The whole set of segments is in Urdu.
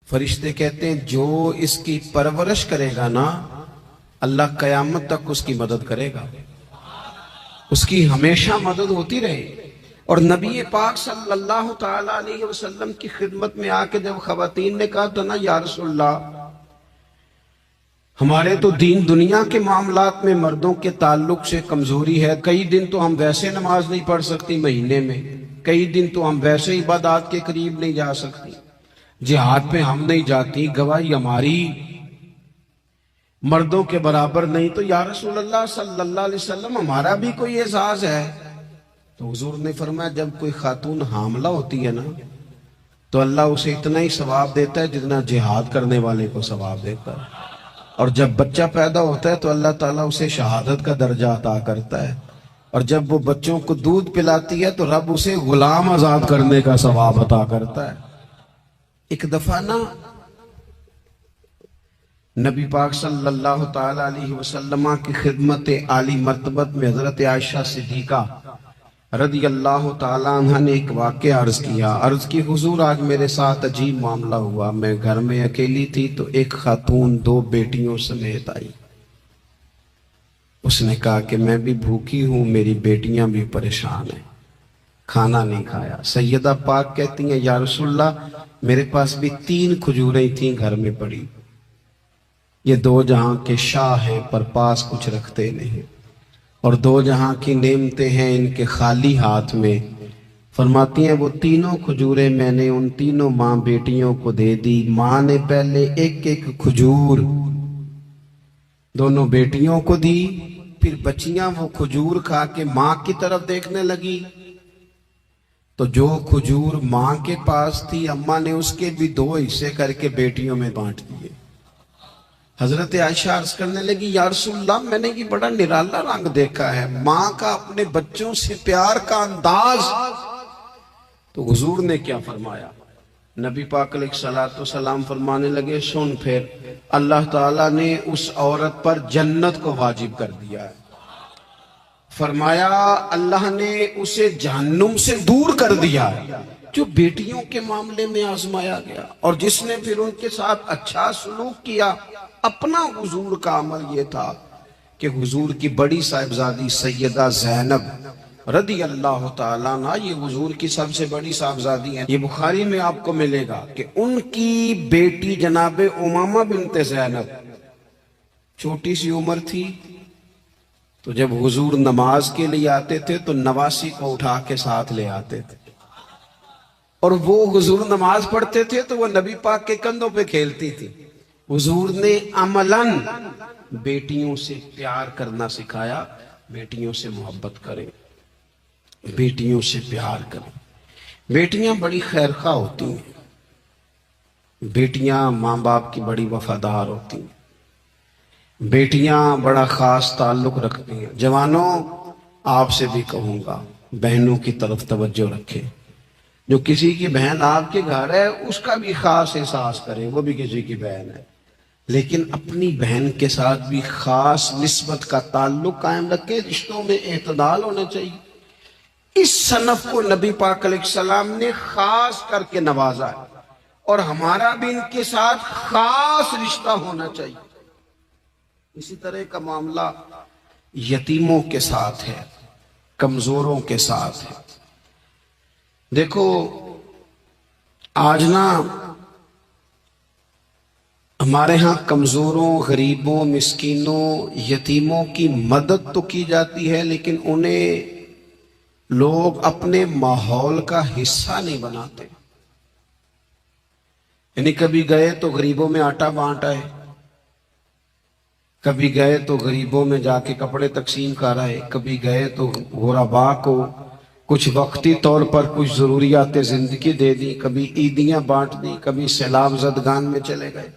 فرشتے کہتے ہیں جو اس کی پرورش کرے گا نا، اللہ قیامت تک اس کی مدد کرے گا، اس کی ہمیشہ مدد ہوتی رہے۔ اور نبی پاک صلی اللہ تعالی علیہ وسلم کی خدمت میں آ کے جب خواتین نے کہا تو نا یا رسول اللہ، ہمارے تو دین دنیا کے معاملات میں مردوں کے تعلق سے کمزوری ہے، کئی دن تو ہم ویسے نماز نہیں پڑھ سکتی مہینے میں، کئی دن تو ہم ویسے عبادات کے قریب نہیں جا سکتی، جہاد پہ ہم نہیں جاتی، گواہی ہماری مردوں کے برابر نہیں، تو یا رسول اللہ صلی اللہ علیہ وسلم ہمارا بھی کوئی اعزاز ہے؟ تو حضور نے فرمایا جب کوئی خاتون حاملہ ہوتی ہے نا تو اللہ اسے اتنا ہی ثواب دیتا ہے جتنا جہاد کرنے والے کو ثواب دیتا ہے، اور جب بچہ پیدا ہوتا ہے تو اللہ تعالیٰ اسے شہادت کا درجہ عطا کرتا ہے، اور جب وہ بچوں کو دودھ پلاتی ہے تو رب اسے غلام آزاد کرنے کا ثواب عطا کرتا ہے۔ ایک دفعہ نا نبی پاک صلی اللہ تعالی علیہ وسلم کی خدمت عالی مرتبت میں حضرت عائشہ صدیقہ رضی اللہ تعالیٰ عنہ نے ایک واقعہ عرض کیا، عرض کی حضور آج میرے ساتھ عجیب معاملہ ہوا، میں گھر میں اکیلی تھی تو ایک خاتون 2 بیٹیوں سمیت آئی، اس نے کہا کہ میں بھی بھوکی ہوں، میری بیٹیاں بھی پریشان ہیں، کھانا نہیں کھایا۔ سیدہ پاک کہتی ہیں یا رسول اللہ میرے پاس بھی 3 کھجوریں تھیں گھر میں پڑی، یہ 2 جہاں کے شاہ ہیں پر پاس کچھ رکھتے نہیں، اور 2 جہاں کی نعمتیں ہیں ان کے خالی ہاتھ میں۔ فرماتی ہیں وہ 3 کھجوریں میں نے ان 3 ماں بیٹیوں کو دے دی، ماں نے پہلے ایک ایک کھجور دونوں بیٹیوں کو دی، پھر بچیاں وہ کھجور کھا کے ماں کی طرف دیکھنے لگی تو جو کھجور ماں کے پاس تھی اماں نے اس کے بھی 2 حصے کر کے بیٹیوں میں بانٹ دیے۔ حضرت عائشہ عرض کرنے لگی یا رسول اللہ میں نے یہ بڑا نرالا رنگ دیکھا ہے، ماں کا اپنے بچوں سے پیار کا انداز۔ تو حضور نے کیا فرمایا؟ نبی پاک علیہ السلام فرمانے لگے سن پھر اللہ تعالیٰ نے اس عورت پر جنت کو واجب کر دیا ہے، فرمایا اللہ نے اسے جہنم سے دور کر دیا ہے جو بیٹیوں کے معاملے میں آزمایا گیا، اور جس نے پھر ان کے ساتھ اچھا سلوک کیا۔ اپنا حضور کا عمل یہ تھا کہ حضور کی بڑی صاحبزادی سیدہ زینب رضی اللہ تعالیٰ عنہ، یہ حضور کی سب سے بڑی صاحبزادی ہیں، یہ بخاری میں آپ کو ملے گا کہ ان کی بیٹی جناب امامہ بنت زینب چھوٹی سی عمر تھی، تو جب حضور نماز کے لیے آتے تھے تو نواسی کو اٹھا کے ساتھ لے آتے تھے، اور وہ حضور نماز پڑھتے تھے تو وہ نبی پاک کے کندھوں پہ کھیلتی تھی۔ حضور نے عملاً بیٹیوں سے پیار کرنا سکھایا، بیٹیوں سے محبت کریں، بیٹیوں سے پیار کریں۔ بیٹیاں بڑی خیرخواہ ہوتی ہیں، بیٹیاں ماں باپ کی بڑی وفادار ہوتی ہیں، بیٹیاں بڑا خاص تعلق رکھتی ہیں۔ جوانوں آپ سے بھی کہوں گا بہنوں کی طرف توجہ رکھیں، جو کسی کی بہن آپ کے گھر ہے اس کا بھی خاص احساس کریں، وہ بھی کسی کی بہن ہے، لیکن اپنی بہن کے ساتھ بھی خاص نسبت کا تعلق قائم رکھیں، رشتوں میں اعتدال ہونا چاہیے۔ اس صنف کو نبی پاک علیہ السلام نے خاص کر کے نوازا ہے، اور ہمارا بھی ان کے ساتھ خاص رشتہ ہونا چاہیے۔ اسی طرح کا معاملہ یتیموں کے ساتھ ہے، کمزوروں کے ساتھ ہے۔ دیکھو آج نا ہمارے ہاں کمزوروں، غریبوں، مسکینوں، یتیموں کی مدد تو کی جاتی ہے، لیکن انہیں لوگ اپنے ماحول کا حصہ نہیں بناتے۔ یعنی کبھی گئے تو غریبوں میں آٹا بانٹ آئے، کبھی گئے تو غریبوں میں جا کے کپڑے تقسیم کر آئے، کبھی گئے تو غرباء کو کچھ وقتی طور پر کچھ ضروریات زندگی دے دی، کبھی عیدیاں بانٹ دی، کبھی سیلاب زدگان میں چلے گئے۔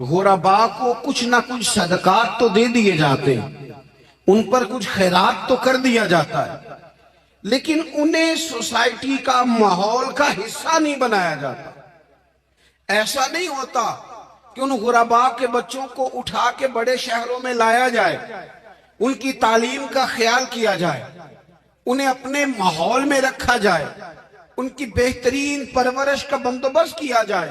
غرباء کو کچھ نہ کچھ صدقات تو دے دیے جاتے ہیں، ان پر کچھ خیرات تو کر دیا جاتا ہے، لیکن انہیں سوسائٹی کا ماحول کا حصہ نہیں بنایا جاتا۔ ایسا نہیں ہوتا کہ ان غرباء کے بچوں کو اٹھا کے بڑے شہروں میں لایا جائے، ان کی تعلیم کا خیال کیا جائے، انہیں اپنے ماحول میں رکھا جائے، ان کی بہترین پرورش کا بندوبست کیا جائے۔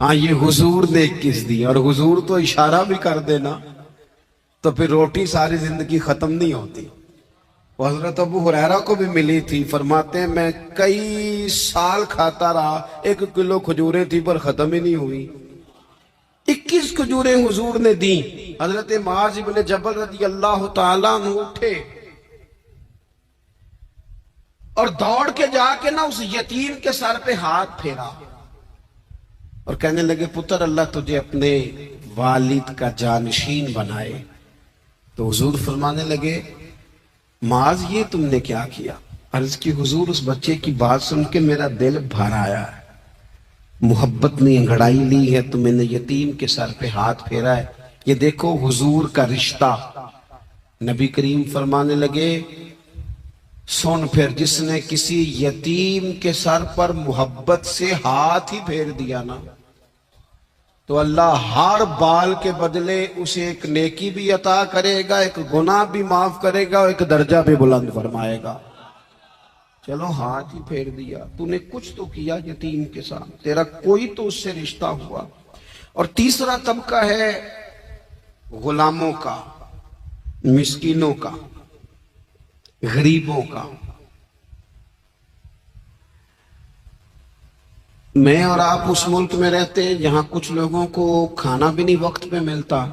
ہاں یہ حضور نے 21 دی، اور حضور تو اشارہ بھی کر دینا تو پھر روٹی ساری زندگی ختم نہیں ہوتی۔ وہ حضرت ابو ہریرہ کو بھی ملی تھی، فرماتے ہیں میں کئی سال کھاتا رہا، 1 کلو کھجوریں تھی پر ختم ہی نہیں ہوئی۔ 21 کھجوریں حضور نے دیں۔ حضرت معاذ بن جبل رضی اللہ تعالیٰ عنہ اٹھے اور دوڑ کے جا کے نا اس یتیم کے سر پہ ہاتھ پھیرا اور کہنے لگے پتر اللہ تجھے اپنے والد کا جانشین بنائے۔ تو حضور فرمانے لگے معاذ یہ تم نے کیا کیا؟ عرض کی حضور اس بچے کی بات سن کے میرا دل بھر آیا ہے، محبت نے انگڑائی لی ہے تو میں نے یتیم کے سر پہ ہاتھ پھیرا ہے۔ یہ دیکھو حضور کا رشتہ۔ نبی کریم فرمانے لگے سن پھر جس نے کسی یتیم کے سر پر محبت سے ہاتھ ہی پھیر دیا نا تو اللہ ہر بال کے بدلے اسے ایک نیکی بھی عطا کرے گا، ایک گناہ بھی معاف کرے گا، اور ایک درجہ بھی بلند فرمائے گا۔ چلو ہاتھ ہی پھیر دیا، تو نے کچھ تو کیا یتیم کے ساتھ، تیرا کوئی تو اس سے رشتہ ہوا۔ اور تیسرا طبقہ ہے غلاموں کا، مسکینوں کا، غریبوں کا۔ میں اور آپ اس ملک میں رہتے ہیں جہاں کچھ لوگوں کو کھانا بھی نہیں وقت پہ ملتا،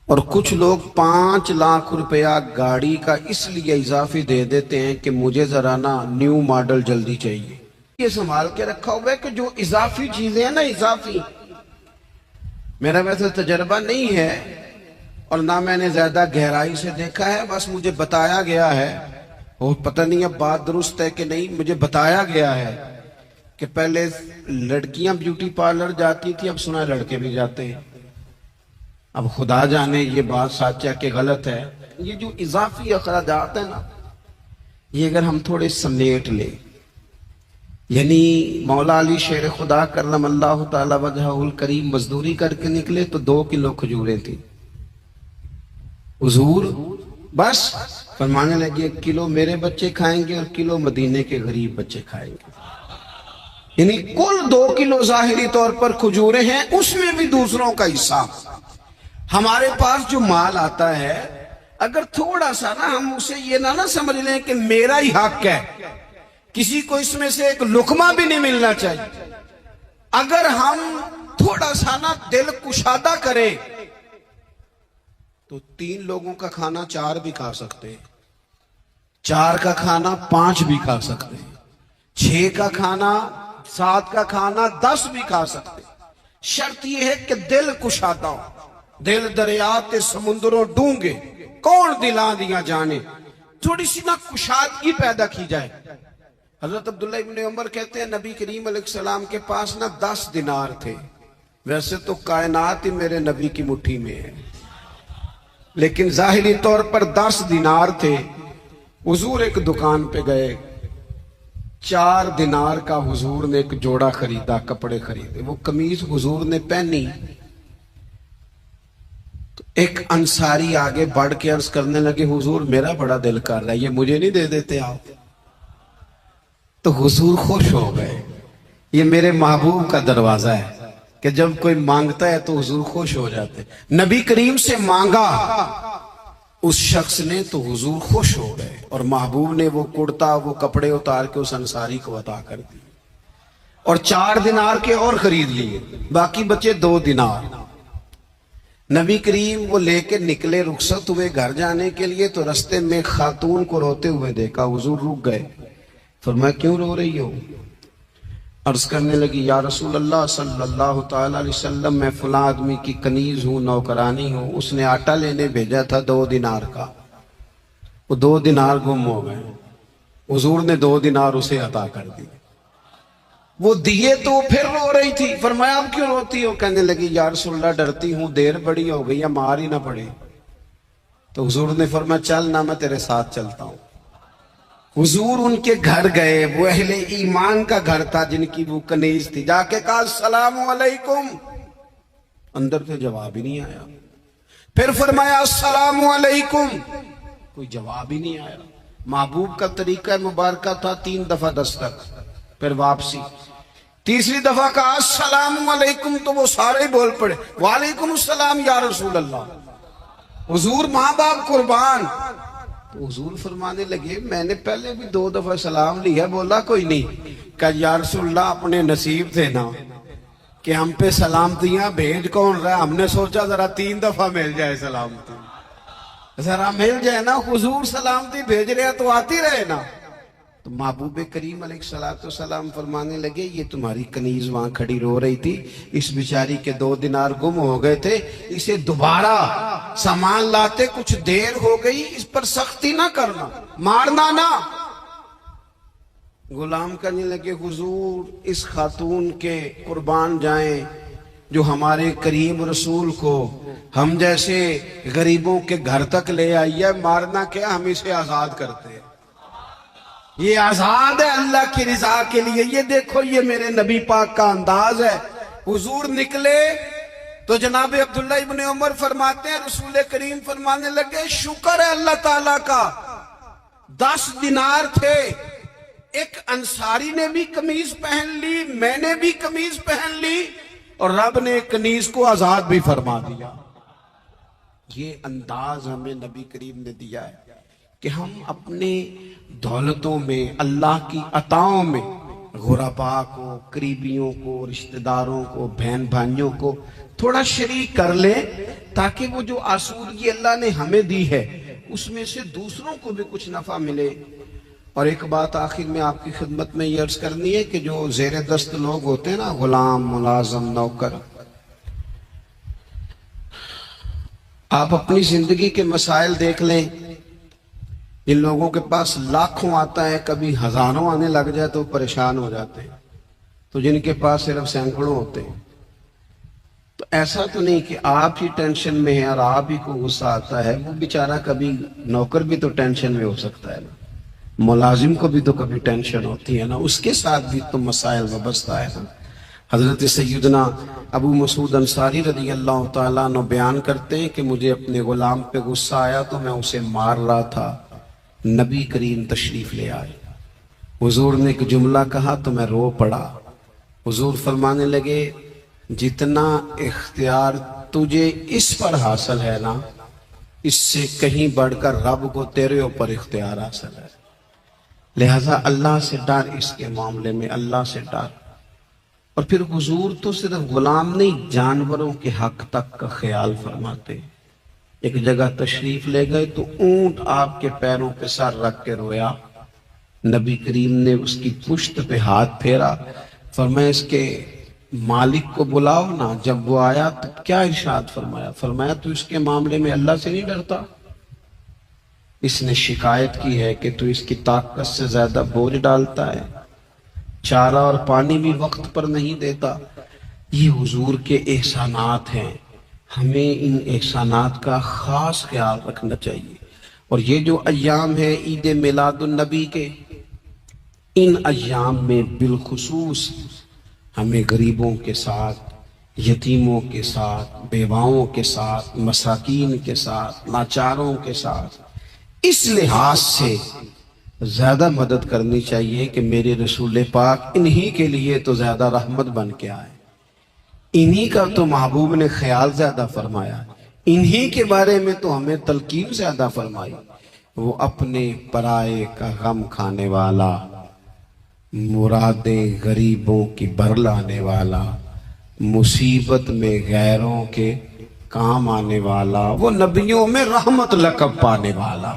اور کچھ لوگ 5 لاکھ روپیہ گاڑی کا اس لیے اضافی دے دیتے ہیں کہ مجھے ذرا نا نیو ماڈل جلدی چاہیے۔ یہ سنبھال کے رکھا ہوا ہے کہ جو اضافی چیزیں ہیں نا، اضافی، میرا ویسے تجربہ نہیں ہے اور نہ میں نے زیادہ گہرائی سے دیکھا ہے، بس مجھے بتایا گیا ہے، اور پتہ نہیں اب بات درست ہے کہ نہیں، مجھے بتایا گیا ہے کہ پہلے لڑکیاں بیوٹی پارلر جاتی تھی، اب سنا لڑکے بھی جاتے ہیں۔ اب خدا جانے یہ بات سچ ہے کہ غلط ہے۔ یہ جو اضافی اخراجات ہیں نا، یہ اگر ہم تھوڑے سمیٹ لیں، یعنی مولا علی شیر خدا کرم اللہ تعالی وجہہ الکریم مزدوری کر کے نکلے تو 2 کلو کھجوریں تھی، حضور بس فرمانے لگے 1 کلو میرے بچے کھائیں گے اور کلو مدینے کے غریب بچے کھائیں گے، یعنی کل 2 کلو ظاہری طور پر کھجوریں ہیں، اس میں بھی دوسروں کا حصہ۔ ہمارے پاس جو مال آتا ہے اگر تھوڑا سا نا ہم اسے یہ نہ سمجھ لیں کہ میرا ہی حق ہے، کسی کو اس میں سے ایک لقمہ بھی نہیں ملنا چاہیے، اگر ہم تھوڑا سا نا دل کشادہ کریں تو 3 لوگوں کا کھانا 4 بھی کھا سکتے ہیں، 4 کا کھانا 5 بھی کھا سکتے ہیں، 6 کا کھانا 7 کا کھانا 10 بھی کھا سکتے ہیں۔ شرط یہ ہے کہ دل کشادہ ہو، دل دریات سمندروں ڈونگے کون دلا دیا جانے، تھوڑی سی نا کشادگی پیدا کی جائے۔ حضرت عبداللہ ابن عمر کہتے ہیں نبی کریم علیہ السلام کے پاس نا 10 دینار تھے، ویسے تو کائنات ہی میرے نبی کی مٹھی میں ہے، لیکن ظاہری طور پر 10 دینار تھے۔ حضور ایک دکان پہ گئے، 4 دینار کا حضور نے ایک جوڑا خریدا، کپڑے خریدے، وہ قمیض حضور نے پہنی تو ایک انصاری آگے بڑھ کے عرض کرنے لگے حضور میرا بڑا دل کر رہا ہے، یہ مجھے نہیں دے دیتے آپ؟ تو حضور خوش ہو گئے، یہ میرے محبوب کا دروازہ ہے کہ جب کوئی مانگتا ہے تو حضور خوش ہو جاتے۔ نبی کریم سے مانگا اس شخص نے تو حضور خوش ہو گئے، اور محبوب نے وہ کرتا وہ کپڑے اتار کے اس انصاری کو عطا کر دی، اور 4 دینار کے اور خرید لیے، باقی بچے 2 دینار۔ نبی کریم وہ لے کے نکلے، رخصت ہوئے گھر جانے کے لیے تو رستے میں خاتون کو روتے ہوئے دیکھا، حضور رک گئے، فرمایا کیوں رو رہی ہو؟ عرض کرنے لگی یا رسول اللہ صلی اللہ تعالی علیہ وسلم میں فلاں آدمی کی کنیز ہوں، نوکرانی ہوں، اس نے آٹا لینے بھیجا تھا 2 دینار کا، وہ 2 دینار گم ہو گئے، حضور نے 2 دینار اسے عطا کر دی، وہ دیے تو وہ پھر رو رہی تھی، فرمایا اب کیوں روتی ہو؟ کہنے لگی یا رسول اللہ ڈرتی ہوں دیر بڑی ہو گئی، مار ہی نہ پڑے۔ تو حضور نے فرمایا چل نہ میں تیرے ساتھ چلتا ہوں۔ حضور ان کے گھر گئے، وہ اہل ایمان کا گھر تھا جن کی وہ کنیز تھی، جا کے کہا السلام علیکم، اندر سے جواب ہی نہیں آیا، پھر فرمایا السلام علیکم، کوئی جواب ہی نہیں آیا۔ محبوب کا طریقہ مبارکہ تھا 3 دفعہ دستک، پھر واپسی، تیسری دفعہ کہا السلام علیکم تو وہ سارے بول پڑے وعلیکم السلام یا رسول اللہ، حضور ماں باپ قربان۔ تو حضور فرمانے لگے میں نے پہلے بھی 2 دفعہ سلام لیا، بولا کوئی نہیں۔ کہ یا رسول اللہ اپنے نصیب تھے نا کہ ہم پہ سلامتیاں بھیج کون رہا، ہم نے سوچا ذرا 3 دفعہ مل جائے سلامتی، ذرا مل جائے نا، حضور سلامتی بھیج رہے تو آتی رہے نا۔ تو محبوب کریم علیہ السلام فرمانے لگے یہ تمہاری کنیز وہاں کھڑی رو رہی تھی، اس بیچاری کے 2 دینار گم ہو گئے تھے، اسے دوبارہ سامان لاتے کچھ دیر ہو گئی، اس پر سختی نہ کرنا، مارنا نہ۔ غلام کہنے لگے حضور اس خاتون کے قربان جائیں جو ہمارے کریم رسول کو ہم جیسے غریبوں کے گھر تک لے آئی ہے، مارنا کیا، ہم اسے آزاد کرتے ہیں، یہ آزاد ہے اللہ کی رضا کے لیے۔ یہ دیکھو یہ میرے نبی پاک کا انداز ہے۔ حضور نکلے تو جناب عبداللہ ابن عمر فرماتے ہیں رسول کریم فرمانے لگے شکر ہے اللہ تعالیٰ کا، 10 دینار تھے، ایک انصاری نے بھی قمیض پہن لی، میں نے بھی قمیض پہن لی، اور رب نے کنیز کو آزاد بھی فرما دیا۔ یہ انداز ہمیں نبی کریم نے دیا ہے کہ ہم اپنے دولتوں میں، اللہ کی عطاؤں میں غرباء کو، قریبیوں کو، رشتہ داروں کو، بہن بھائیوں کو تھوڑا شریک کر لیں، تاکہ وہ جو آسودگی اللہ نے ہمیں دی ہے اس میں سے دوسروں کو بھی کچھ نفع ملے۔ اور ایک بات آخر میں آپ کی خدمت میں یہ عرض کرنی ہے کہ جو زیر دست لوگ ہوتے ہیں نا، غلام، ملازم، نوکر، آپ اپنی زندگی کے مسائل دیکھ لیں، ان لوگوں کے پاس لاکھوں آتا ہے، کبھی ہزاروں آنے لگ جائے تو پریشان ہو جاتے ہیں، تو جن کے پاس صرف سینکڑوں ہوتے ہیں تو ایسا تو نہیں کہ آپ ہی ٹینشن میں ہیں اور آپ ہی کو غصہ آتا ہے، وہ بیچارہ کبھی نوکر بھی تو ٹینشن میں ہو سکتا ہے نا، ملازم کو بھی تو کبھی ٹینشن ہوتی ہے نا، اس کے ساتھ بھی تو مسائل وابستہ ہے نا۔ حضرت سیدنا ابو مسعود انصاری رضی اللہ تعالیٰ عنہ بیان کرتے ہیں کہ مجھے اپنے غلام پہ غصہ آیا تو میں اسے مار رہا تھا، نبی کریم تشریف لے آئے، حضور نے ایک جملہ کہا تو میں رو پڑا۔ حضور فرمانے لگے جتنا اختیار تجھے اس پر حاصل ہے نا، اس سے کہیں بڑھ کر رب کو تیرے اوپر اختیار حاصل ہے، لہذا اللہ سے ڈر، اس کے معاملے میں اللہ سے ڈر۔ اور پھر حضور تو صرف غلام نہیں، جانوروں کے حق تک کا خیال فرماتے۔ ایک جگہ تشریف لے گئے تو اونٹ آپ کے پیروں پہ سر رکھ کے رویا، نبی کریم نے اس کی پشت پہ ہاتھ پھیرا، فرمایا اس کے مالک کو بلاؤ نا۔ جب وہ آیا تو کیا ارشاد فرمایا؟ فرمایا تو اس کے معاملے میں اللہ سے نہیں ڈرتا، اس نے شکایت کی ہے کہ تو اس کی طاقت سے زیادہ بوجھ ڈالتا ہے، چارہ اور پانی بھی وقت پر نہیں دیتا۔ یہ حضور کے احسانات ہیں، ہمیں ان احسانات کا خاص خیال رکھنا چاہیے۔ اور یہ جو ایام ہے عید میلاد النبی کے، ان ایام میں بالخصوص ہمیں غریبوں کے ساتھ، یتیموں کے ساتھ، بیواؤں کے ساتھ، مساکین کے ساتھ، لاچاروں کے ساتھ اس لحاظ سے زیادہ مدد کرنی چاہیے کہ میرے رسول پاک انہی کے لیے تو زیادہ رحمت بن کے آئے، انہی کا تو محبوب نے خیال زیادہ فرمایا، انہی کے بارے میں تو ہمیں تلقین زیادہ فرمائی۔ وہ اپنے پرائے کا غم کھانے والا، مرادیں غریبوں کی برلانے والا، مصیبت میں غیروں کے کام آنے والا، وہ نبیوں میں رحمت لقب پانے والا۔